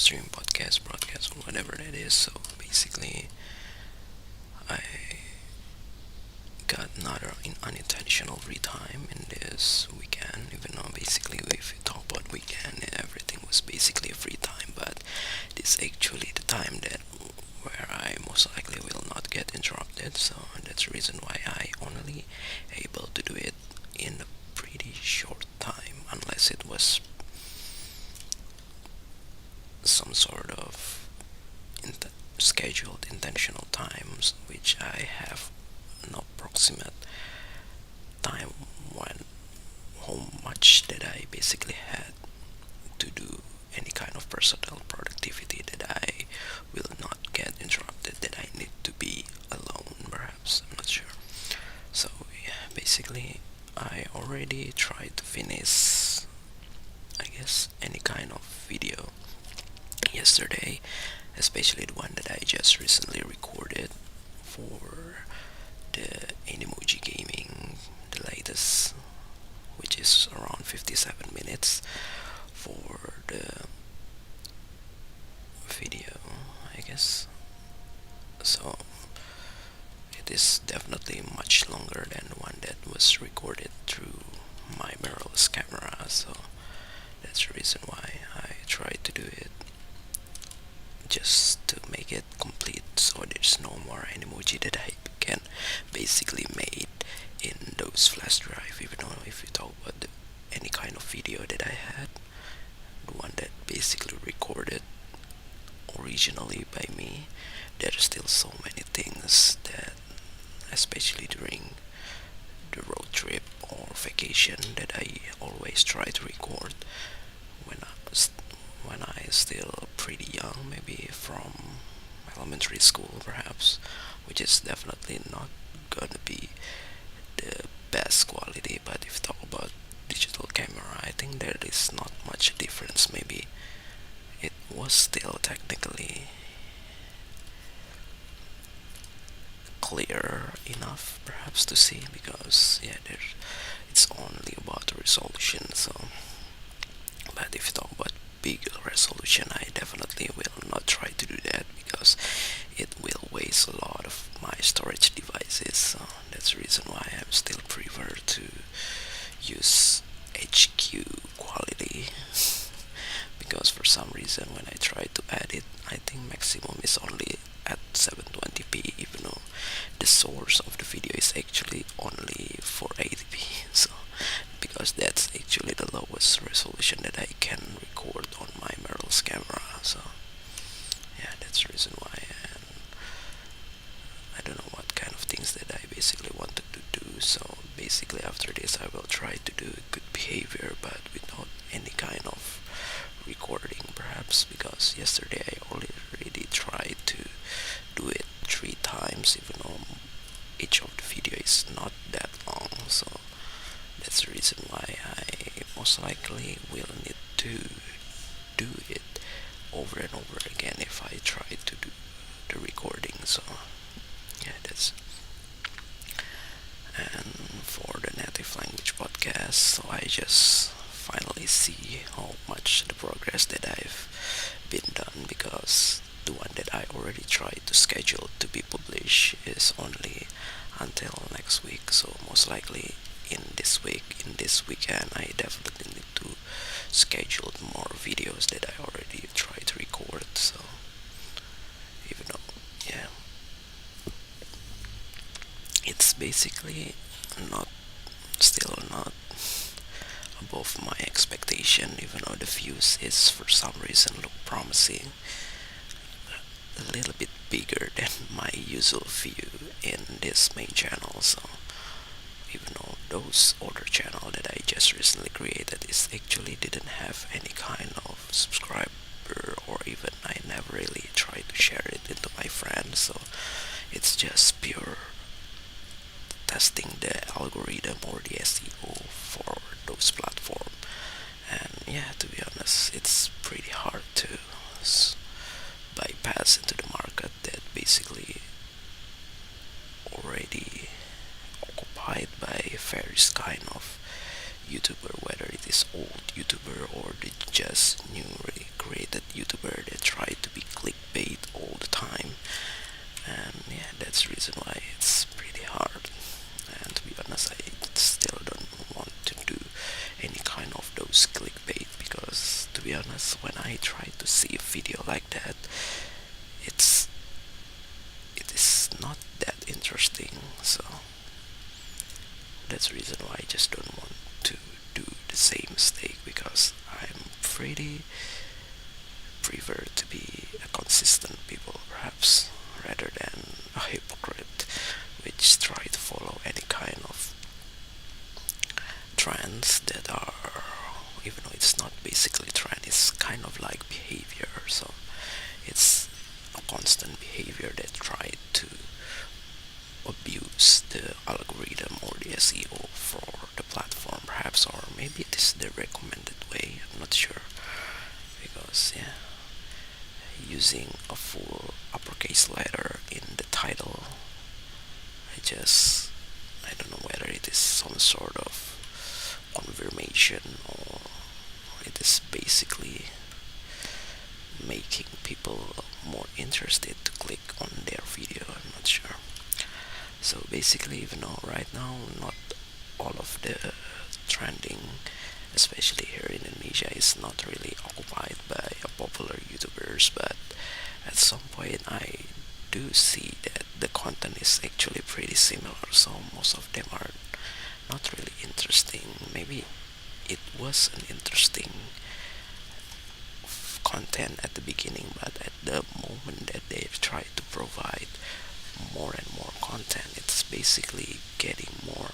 stream, podcast, broadcast, or whatever that is. So basically, I got another unintentional free time in this weekend. Even though basically, if you talk about weekend, everything was basically a free time, but this actually the time that where I most likely will not get interrupted. So that's the reason why I only able to do it in a pretty short time, unless it was some sort of scheduled intentional times, which I have no approximate time when how much that I basically had to do any kind of personal productivity that I will not get interrupted, that I need to be alone, perhaps. I'm not sure. So, yeah, basically, I already tried to finish, I guess, any kind of video yesterday, especially the one that I just recently recorded for the Animoji gaming, the latest, which is around 57 minutes for the video, I guess. So it is definitely much longer than the one that was recorded through my mirrorless camera. So that's the reason why I tried to do it, just to make it complete, so there's no more emoji that I can basically made in those flash drive. Even though if you talk about any kind of video that I had, the one that basically recorded originally by me, there are still so many things that, especially during the road trip or vacation, that I always try to record when I was when I still pretty young, maybe from elementary school perhaps, which is definitely not gonna be the best quality. But if you talk about digital camera, I think there is not much difference. Maybe it was still technically clear enough perhaps to see, because yeah, it's only about the resolution. So but if you talk about big resolution, I definitely will not try to do that, because it will waste a lot of my storage devices. So that's the reason why I still prefer to use HQ quality, because for some reason when I try to edit, I think maximum is only at 720p, even though the source of the video is actually only 480p. So because that's actually the lowest resolution that I can record on my mirrorless camera. So yeah, that's the reason why. And I don't know what kind of things that I basically wanted to do. So basically after this I will try to do good behavior, but without any kind of recording perhaps, because yesterday I already tried to do it 3 times, even though each of the video is not that long. So that's the reason why I most likely will need to do it over and over again if I try to do the recording. So yeah, that's. And for the native language podcast, so I just finally see how much the progress that I've been done, because the one that I already tried to schedule to be published is only until next week. So most likely in this week, in this weekend, I definitely need to schedule more videos that I already tried to record. So even though, yeah, it's basically not still not above my expectation, even though the views is for some reason look promising, a little bit bigger than my usual view in this main channel. So even though those other channel that I just recently created is actually didn't have any kind of subscriber, or even I never really tried to share it into my friends. So it's just pure testing the algorithm or the SEO for those platforms. And yeah, to be honest, it's pretty hard to bypass into the market that basically already occupied by various kind of YouTuber, whether it is old YouTuber or the just newly created YouTuber that because when I try to see a video like that, it's it is not that interesting. So that's the reason why I just don't want to do the same mistake, because I'm pretty prefer to be a consistent people perhaps, rather than a hypocrite which try to follow any kind of trends that are, even though it's not basically trend, it's kind of like behavior. So it's a constant behavior that try to abuse the algorithm or the SEO for the platform perhaps, or maybe it is the recommended way, I'm not sure. Because yeah, using a full uppercase letter in the title, I don't know whether it is some sort of confirmation, or it is basically making people more interested to click on their video, I'm not sure. So basically, even though right now not all of the trending, especially here in Indonesia, is not really occupied by a popular YouTubers, but at some point I do see that the content is actually pretty similar, so most of them are not really interesting. Maybe it was an interesting content at the beginning, but at the moment that they've tried to provide more and more content, it's basically getting more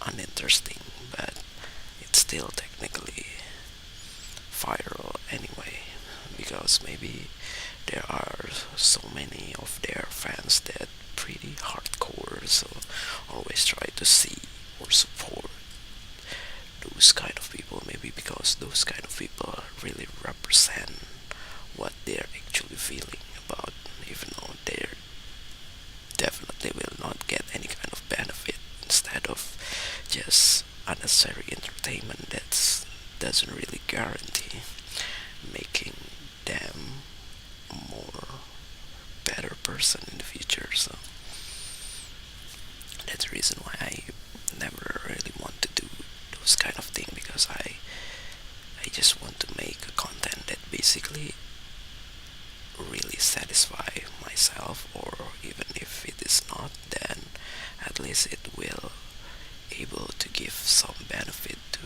uninteresting, but it's still technically viral anyway, because maybe there are so many of their fans that pretty hardcore, so always try to see or support those kind of people, maybe because those kind of people really represent what they're actually feeling about, even though they definitely will not get any kind of benefit, instead of just unnecessary entertainment that doesn't really guarantee making them a more better person in the future. So that's the reason why I never really want to do those kind of thing, because I just want to make a content that basically really satisfy myself, or even if it is not, then at least it will able to give some benefit to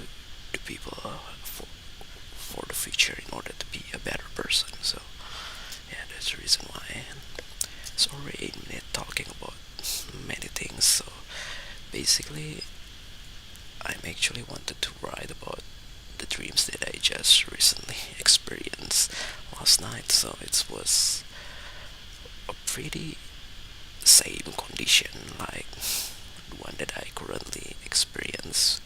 the people, for the future, in order to be a better person. So yeah, that's the reason why. It's already 8 minutes talking about many things. So basically, I'm actually wanted to write about the dreams that I just recently experienced last night. So it was a pretty same condition like the one that I currently experience,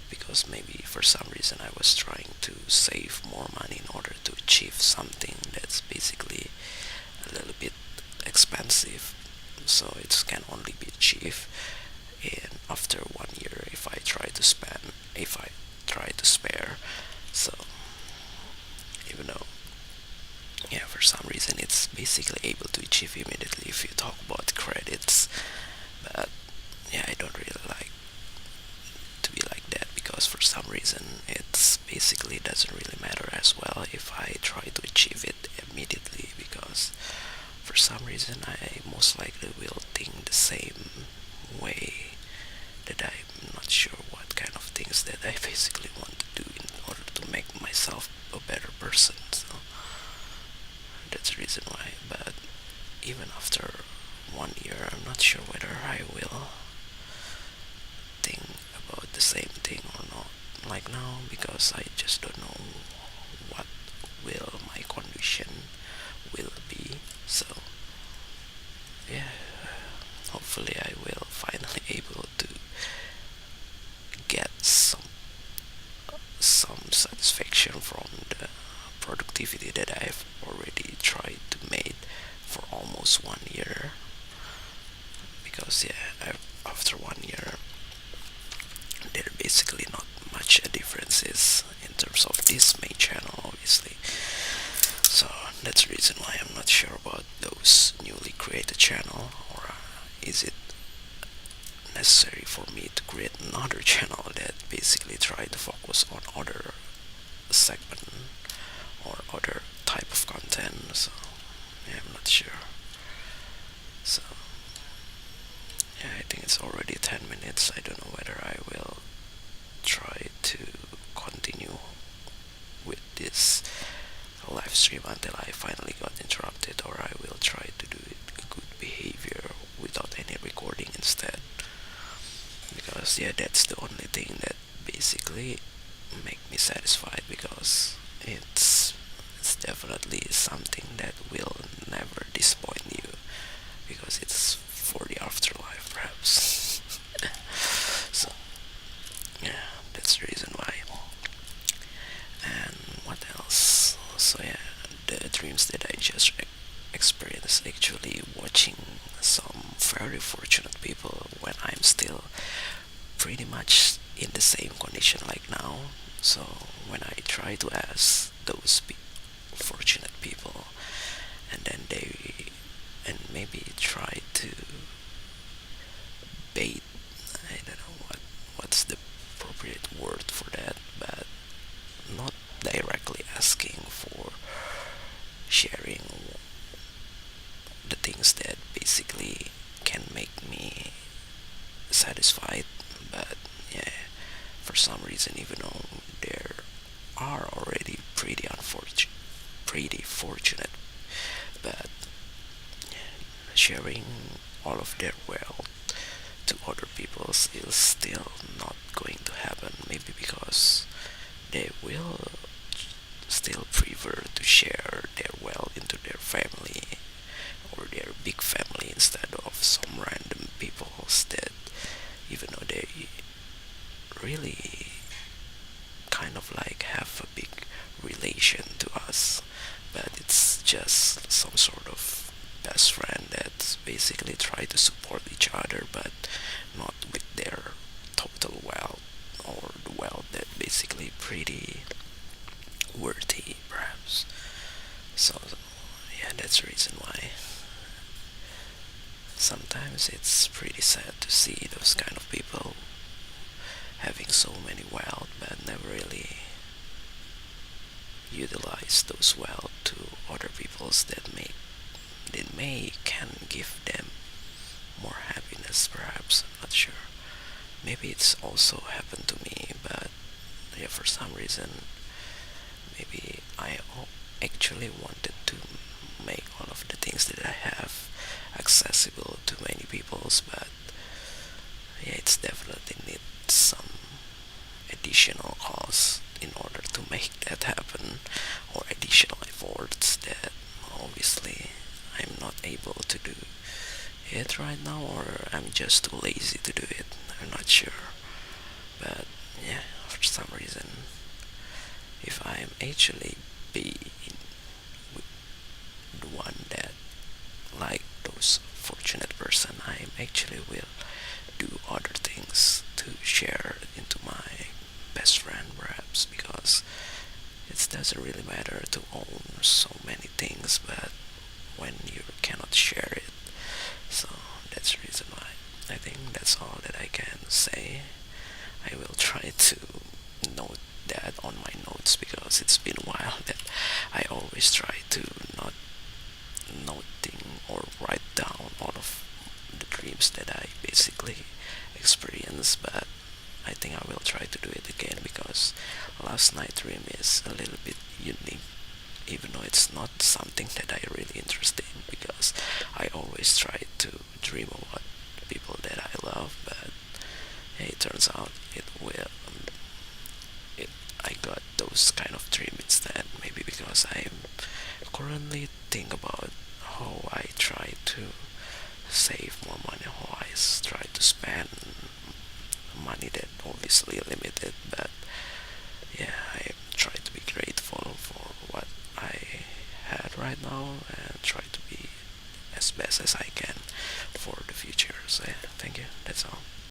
because maybe for some reason I was trying to save more money in order to achieve something that's basically a little bit expensive, so it can only be achieved in after 1 year if I try to spare. So even though, yeah, for some reason it's basically able to achieve immediately if you talk about credits, but yeah, I don't really like to be like that, because for some reason it's basically doesn't really matter as well if I try to achieve it immediately, because for some reason I most likely will think the same way, that I'm not sure what kind of things that I basically want to do in order to make myself a better person. So that's the reason why. But even after 1 year, I'm not sure whether I will think about the same thing or not, like now, because I just don't know what will my condition will be. So yeah, hopefully I will finally able to get some satisfaction from the productivity that I've already tried to make for almost 1 year. Because yeah, after 1 year, there basically not much a differences in terms of this main channel, obviously. So that's the reason why I'm not sure about those newly created channel, or is it necessary for me to create another channel that basically try to focus on other segment or other type of content. So yeah, I'm not sure. So yeah, I think it's already 10 minutes. I don't know whether I will try to continue with this live stream until I finally got interrupted, or I will try to do it a good behavior without any recording instead. Because yeah, that's the only thing that basically make me satisfied, because it's definitely something that will never disappoint you, because it's for the afterlife perhaps. So yeah, that's the reason why. And what else? So yeah, the dreams that I just experienced, actually watching some very fortunate people when I'm still pretty much in the same condition like now. So when I try to ask those fortunate people, and then they and maybe try to bait, I don't know what's the appropriate word for that, but not directly asking for sharing the things that basically can make me satisfied. But yeah, for some reason, even though there are already pretty fortunate, but sharing all of their wealth to other people is still not going to happen. Maybe because they will still prefer to share their wealth into their family or their big family instead of some random people that, even though they really kind of like have a big relation to us, but it's just some sort of best friend that basically try to support each other, but not with their total wealth, or the wealth that basically pretty worthy perhaps. So yeah, that's the reason why sometimes it's pretty sad to see those kind of people having so many wealth but never really utilize those wealth to other people's that may can give them more happiness perhaps. I'm not sure. Maybe it's also happened to me, but yeah, for some reason maybe I actually wanted to make all of the things that I have accessible to many peoples, but yeah, it's definitely need some additional cost in order to make that happen, or additional efforts that obviously I'm not able to do it right now, or I'm just too lazy to do it. I'm not sure. But yeah, for some reason, if I'm actually be the one that like those fortunate person, I actually will do other things to share into my best friend perhaps, because it doesn't really matter to own so many things, but when you cannot share it. So that's the reason why. I think that's all that I can say. I will try to note that on my notes, because it's been a while that I always try to not noting or write down all of the dreams that I basically experience, but I think I will try to do it again, because last night dream is a little bit unique, even though it's not something that I really interested in, because I always try to dream about people that I love, but hey, it turns out it I got those kind of dream instead. Maybe because I'm currently think about how I try to save more money, how I try to spend money that obviously limited, but yeah, I try to be grateful for what I had right now, and try to be as best as I can for the future. So yeah, thank you. That's all.